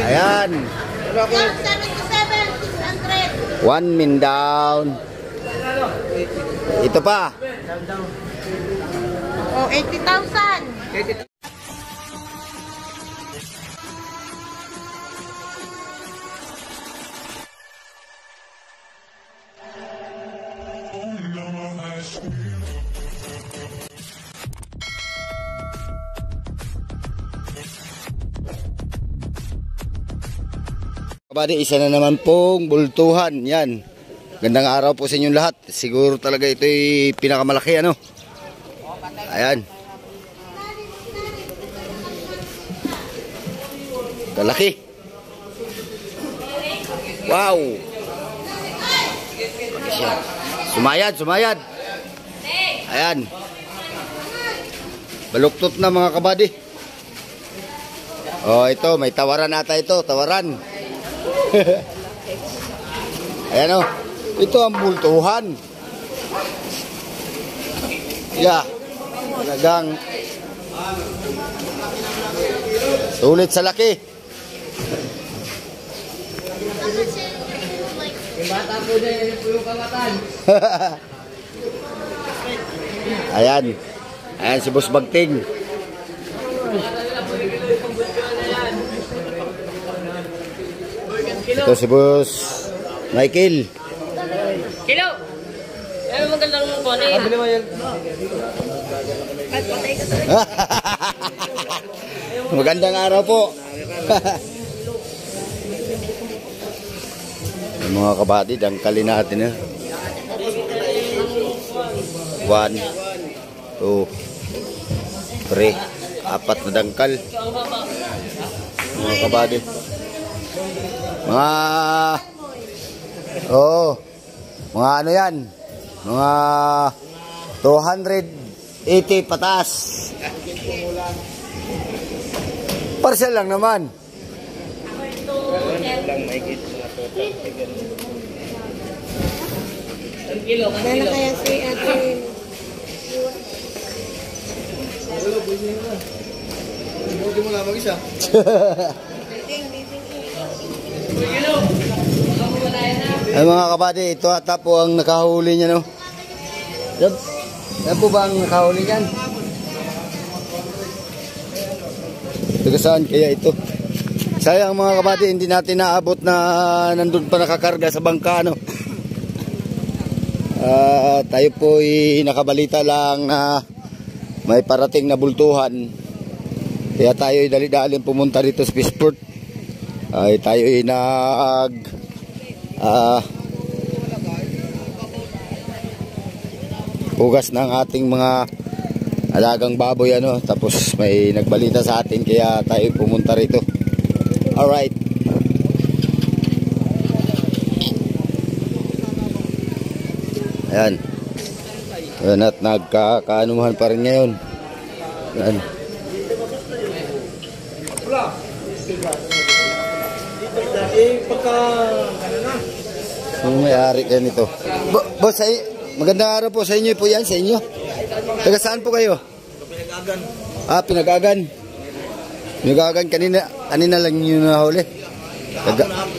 Ayan. 1 min down. Ito pa. Oh, 80,000. Kabady, isa na naman pong bultuhan. Yan. Gandang araw po sa inyong lahat. Siguro talaga ito'y pinakamalaki, ano? Ayan. Kalaki. Wow. Sumayad, sumayad. Ayan. Baluktot na mga kabady. Oh, ito, may tawaran ata ito, tawaran. Ayan o. Ito ang bultuhan. Yeah. Talagang sulit sa laki. Yung bata po dyan, yun po yung kamatan. Ayan. Ayan si Boss Bagting. Ito si Boss Michael. Kilo! Ano magandang mo po? Abili mo yan. Magandang araw po. Mga kabady, dangkalin natin. 1, 2, 3, 4 na dangkal. Mga kabady. Mga mga ano yan, mga 280 patas. Parcel lang naman. Dala kaya si ate. Hindi mo lang mag-isa. Ay mga kabady, ito ata po ang nakahuli niya, no? Yan po ba ang nakahuli niyan? Taga saan kaya ito? Sayang mga kabady, hindi natin naabot na nandun pa nakakarga sa bangka, no? Tayo po ay nakabalita lang na may parating na bultuhan. Kaya tayo ay dali-daling pumunta dito sa Fishport. Ay tayo ay hugas ng ating mga alagang baboy, ano, tapos may nagbalita sa atin kaya tayo pumunta rito. Alright. Ayan. Ayan, at nagkakaanuhan pa rin ngayon. Ayan. May-ari kayo nito. Boss, magandang araw po sa inyo po yan, sa inyo. Taga saan po kayo? Pinag-agan. Pinag-agan. Pinag-agan, kanina lang nyo nahuli.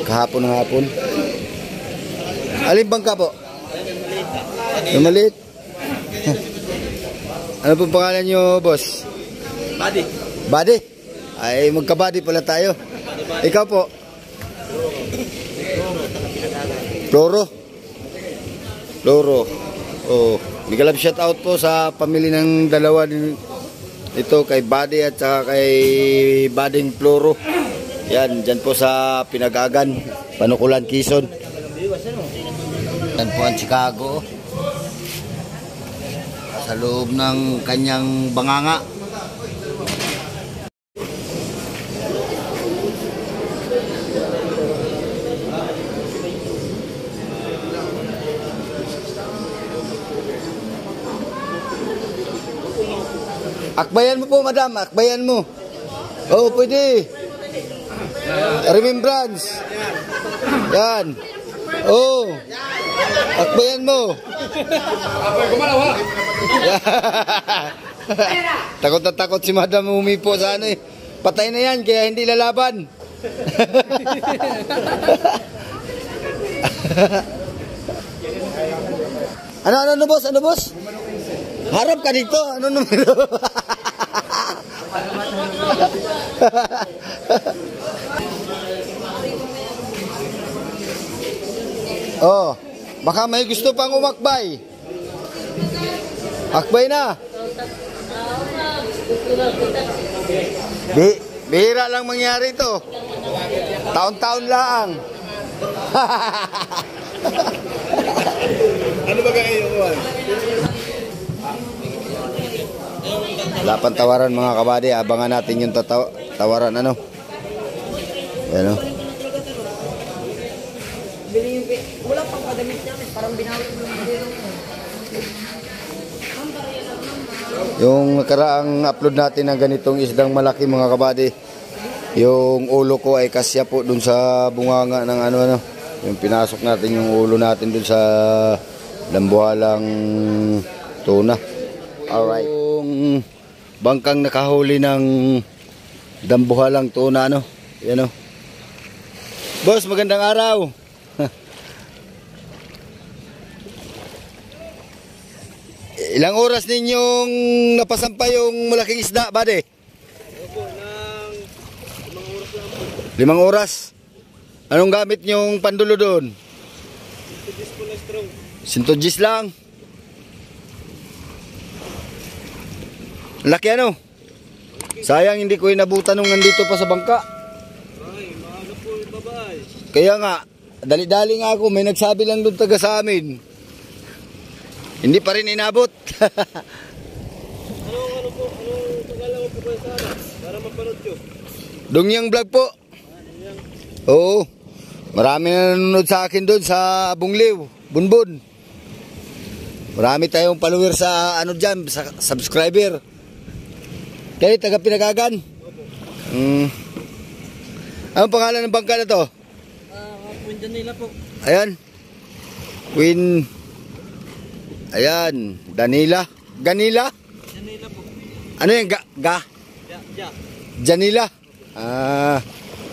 Kahapon ng hapon. Alin bangka po? Yung maliit. Ano po pangalan nyo, boss? Body. Body? Ay, magka-body pala tayo. Ikaw po? Floro. Floro. Oh, big shout out po sa pamilya ng dalawa ito, kay Buddy at saka kay Bading Floro. Yan, dyan po sa Pinag-agan, Panukulan, Quezon. Yan po ang Chicago. Sa loob ng kanyang banganga. Akbayan mo po, madam. Akbayan mo. Oh, pwede. Remembrance. Yan. Oh. Akbayan mo. Takot na takot si Madam humipo sa ano eh. Patay na yan, kaya hindi lalaban. Ano boss? Ano boss? Harap ka dito. Ano numero? Oh, baka may gusto pang umakbay. Akbay na. Bihira lang mangyari ito. Taon-taon lang. Ano ba kayo kuwan? Wala pang tawaran mga kabady. Abangan natin yung tawaran ano. Yan o. Wala pang kadamit niya. Parang binawit mo Yung nakaraang upload natin ng ganitong isdang malaki mga kabady. Yung ulo ko ay kasya po dun sa bunganga ng ano. Yung pinasok natin yung ulo natin dun sa lambuhalang tuna. Alright. Yung bangkang nakahuli ng dambuhalang tuna ano. Yan o. Boss, magandang araw. Ilang oras ninyong napasampa yung malaking isda, bade? Opo, ng 5 oras lang po. 5 oras? Anong gamit nyong pandulo doon? 100 po na strong. 100 lang? Laki ano? Sayang hindi ko inabutan nung nandito pa sa bangka. Ay, maaga po yung babae. Kaya nga, dali-dali nga ako, may nagsabi lang doon taga sa amin. Hindi pa rin inabot. Anong pagkala mo po kayo sa amin? Para mapanood nyo. Dongyang vlog po. Oo. Marami na nanonood sa akin doon sa Bungliw, Bunbun. Marami tayong follower sa ano dyan, sa subscriber. Kayo, taga Pinagagan. Anong pangalan ng bangka na to? Queen Danila po. Ayan. Queen. Ayan. Danila. Ganila? Danila po. Ano yung ga? Ja. Janila.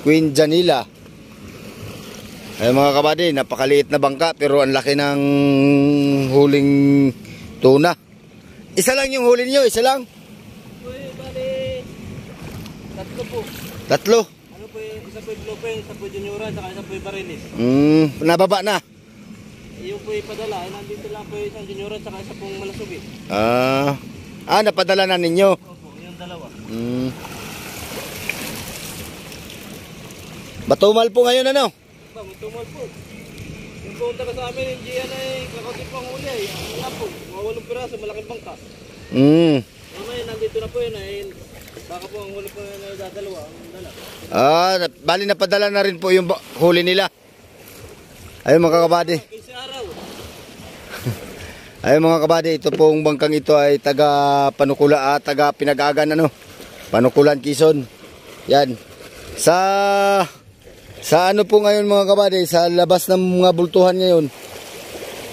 Queen Janila. Ay mga kabady, napakaliit na bangka pero ang laki ng huling tuna. Isa lang yung huli niyo, isa lang? Uy, bali. 3 po. 3? Ano po isa po yung Bluepen, isa po yung Juniora, saka isa po yung Barilis. Nababa na. Yung po yung padala, ay nandito lang po yung isang Juniora, saka isa pong Malasubi. Napadala na ninyo. Opo, yung dalawa. Batumal po ngayon ano? Ba, tumal po. Yung punta ka sa amin, yung Gian ay kakauti pang huli ay. Wala po, 8 piraso, malaking bangka. Ngayon, nandito na po yun ay baka po ang huli po na dadalawa, ang dala. Bali napadala na rin po yung huli nila. Ayun mga kabady. 15 araw. Ayun mga kabady, ito pong bangkang ito ay taga Panukula, taga Pinagagan ano. Panukulan, Quezon. Yan. Sa ano po ngayon mga kabady, sa labas ng mga bultuhan ngayon.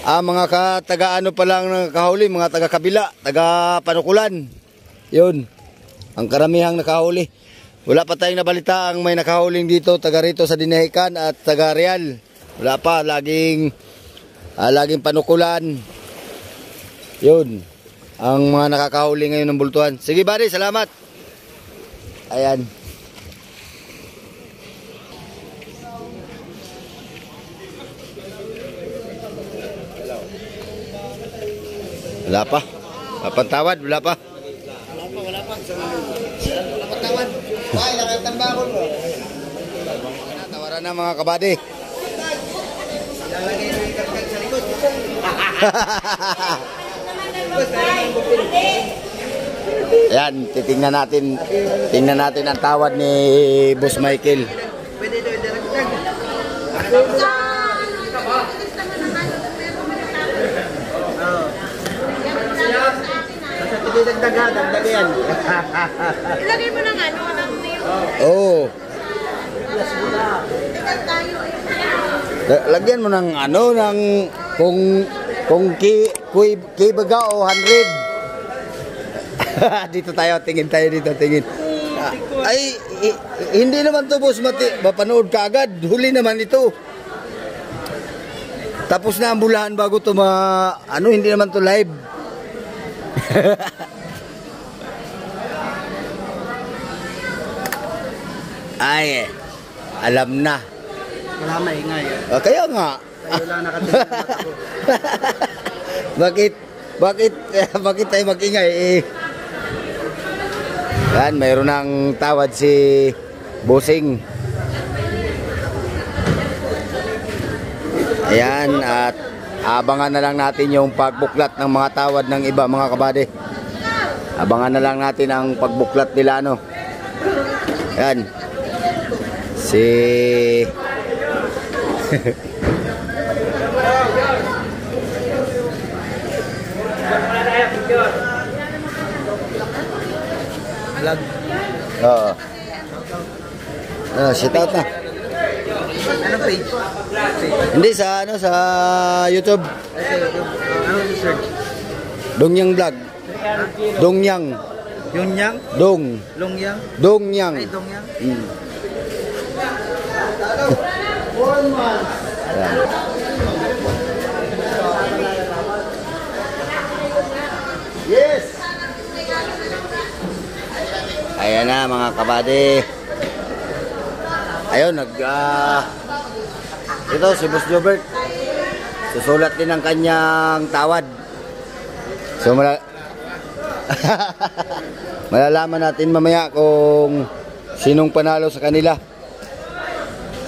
Mga taga ano pa lang nakahuli, mga taga Kabila, taga Panukulan. Yun. Ang karamihang nakahuli. Wala pa tayong nabalita ang may nakahuling dito, taga rito sa Dinahican at taga Real. Wala pa, laging Panukulan. Yun. Ang mga nakakahuli ngayon ng bultuhan. Sige buddy, salamat. Ayan. Wala pa. Papantawad, wala pa. Wala pa. Papantawad. Ay, nakatambakon mo. Tawaran na mga kabady. Ayan, tingnan natin ang tawad ni Boss Michael. Pwede ito idiragdag. Dagdag yan. Ilagay mo ng ano, ng name. Oo. Lagyan mo ng ano, ng kung kibaga o 100. Dito tayo, tingin tayo dito, tingin. Ay, hindi naman to boss, mapanood ka agad. Huli naman ito. Tapos na ang bulahan bago to hindi naman to live. Ay, alam na. Wala maingay. Kaya nga. Tayo lang nakatingin ng mata ko. Bakit tayo mag-ingay? Yan, mayroon ng tawad si Bossing. Ayan, at abangan na lang natin yung pagbuklat ng mga tawad ng iba, mga kabady. Abangan na lang natin ang pagbuklat nila, ano. Ayan. Vlog. Oo. Shout out na. Anong page? Hindi sa YouTube. Anong search? Dongyang Vlog. Dongyang. Yunyang? Longyang? Dongyang. Ay, Dongyang? Ayan. Yes. Ayan na mga kabady. Ayun, ito si Boss Jobert. Susulat din ang kanyang tawad. So malalaman natin mamaya kung sinong panalo sa kanila.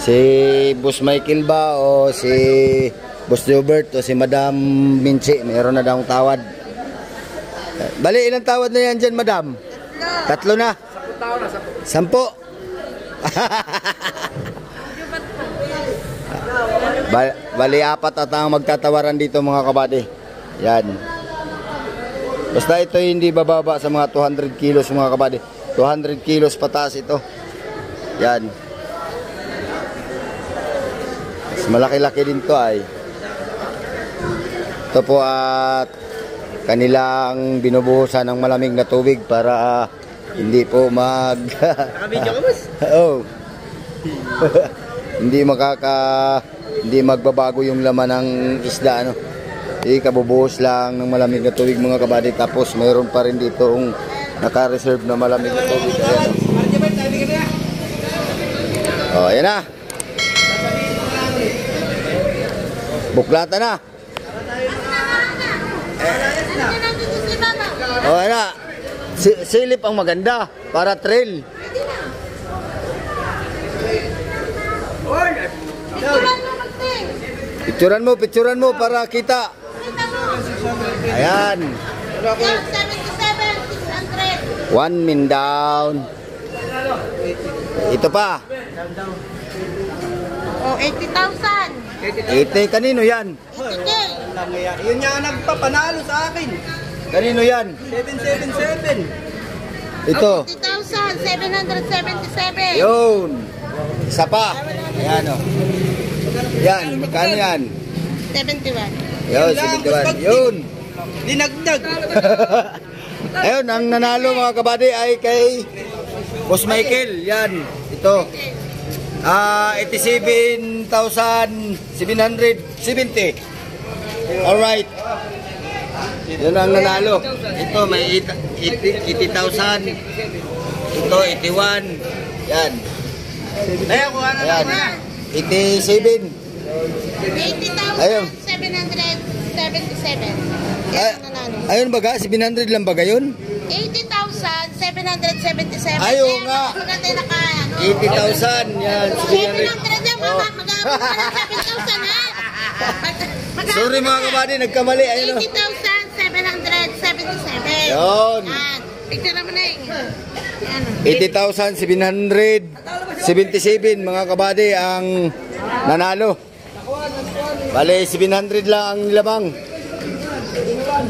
Si Boss Michael ba o si Boss Jobert o si Madam Minchi. Mayroon na daw tawad. Bali, ilang tawad na yan dyan, Madam? 3 na? 10. Bali, 4 at ang magtatawaran dito, mga kabady. Yan. Basta ito hindi bababa sa mga 200 kilos, mga kabady. 200 kilos pataas ito. Yan. Mas malaki-laki din to ay. Ito po at kanilang binubuhusan ng malamig na tubig para hindi po Naka-video ka, boss? Oh. hindi magbabago yung laman ng isda, ano. Kabubuhos lang ng malamig na tubig, mga kabady. Tapos mayroon pa rin dito yung naka-reserve na malamig na tubig. Ayan. Oh, ayan na. Buklata na. Oh, ayan na. Silip ang maganda para trail. Picturan mo para kita. Ayan. 77,600. 1 min down. Ito pa. Oh, 80,000. 80 kanino yan? 80K. Yun nga nagpapanalo sa akin. Kanino yan? 777. Ito. 80,777. Yun. Isa pa. Ayan o. Yan. Magkano yan? 71. Yun. 71. Yun. Dinagdag. Ayun. Ang nanalo, mga kabady, ay kay Boss Michael. Yan. Ito. 87,770. Alright. Yun ang nanalo. Ito may 80,000. Ito 81. Yan. Ayan. 87. 80,777. Yan ang nanalo. Ayun baga, 700 lang baga yun? 80,777. Ayaw nga. Maganda na ka. 80,000. Yan, 700. 700 lang, mama. Mag-aabot ka ng 7,000, ha? Sorry mga kabady, nagkamali. Ayun o. 80,777. Yun. Yan. Picture naman na yun. Yan. 80,777 mga kabady ang nanalo. Bale, 700 lang ang nilabang.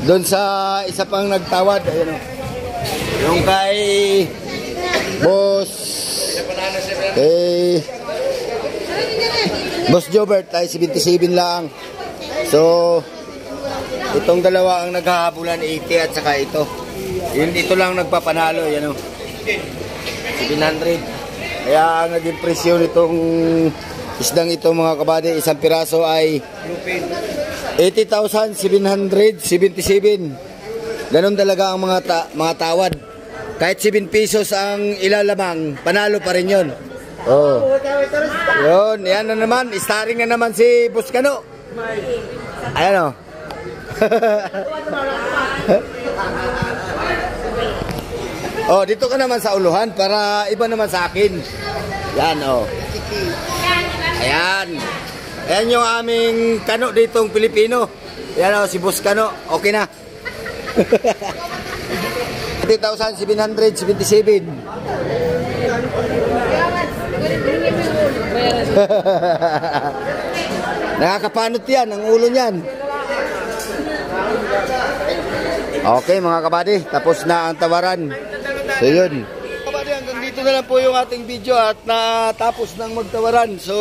Doon sa isa pang nagtawad. Ayun o. Yung kay Boss Jobert ay 77 lang. So, itong dalawa ang naghahabulan, 80 at saka ito. Yun, ito lang nagpapanalo, yan o. 700. Kaya ang naging presyo nitong isdang ito mga kabady, isang piraso ay 80,777. Ganun talaga ang mga tawad. Kahit 7 pesos ang ilalamang, panalo pa rin yun. Oh. Yun, yan na naman. Starring na naman si Buscano. Ayan o. Oh, dito ka naman sa uluhan para iba naman sa akin. Yan oh. Ayan. Ayan yung aming kano ditong Pilipino. Yan oh, si Buscano. Okay na. 80,777. Nakakapanot yan ang ulo niyan. Okay mga kabady, tapos na ang tawaran. So yun. Kabady, hanggang dito na lang po yung ating video at natapos ng magtawaran. So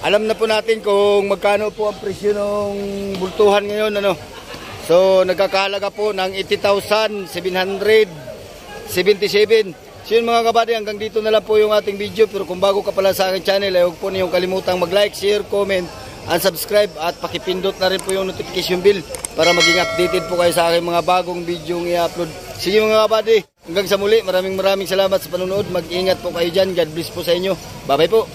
alam na po natin kung magkano po ang presyo ng bultuhan ngayon, ano. So nagkakahalaga po ng 80,777. So yun mga kabady, hanggang dito na lang po yung ating video. Pero kung bago ka pala sa aking channel, ay huwag po niyong kalimutang mag-like, share, comment, and subscribe. At pakipindot na rin po yung notification bell para maging updated po kayo sa aking mga bagong video i-upload. Sige mga kabady, hanggang sa muli, maraming salamat sa panonood. Mag-ingat po kayo dyan. God bless po sa inyo. Bye bye po.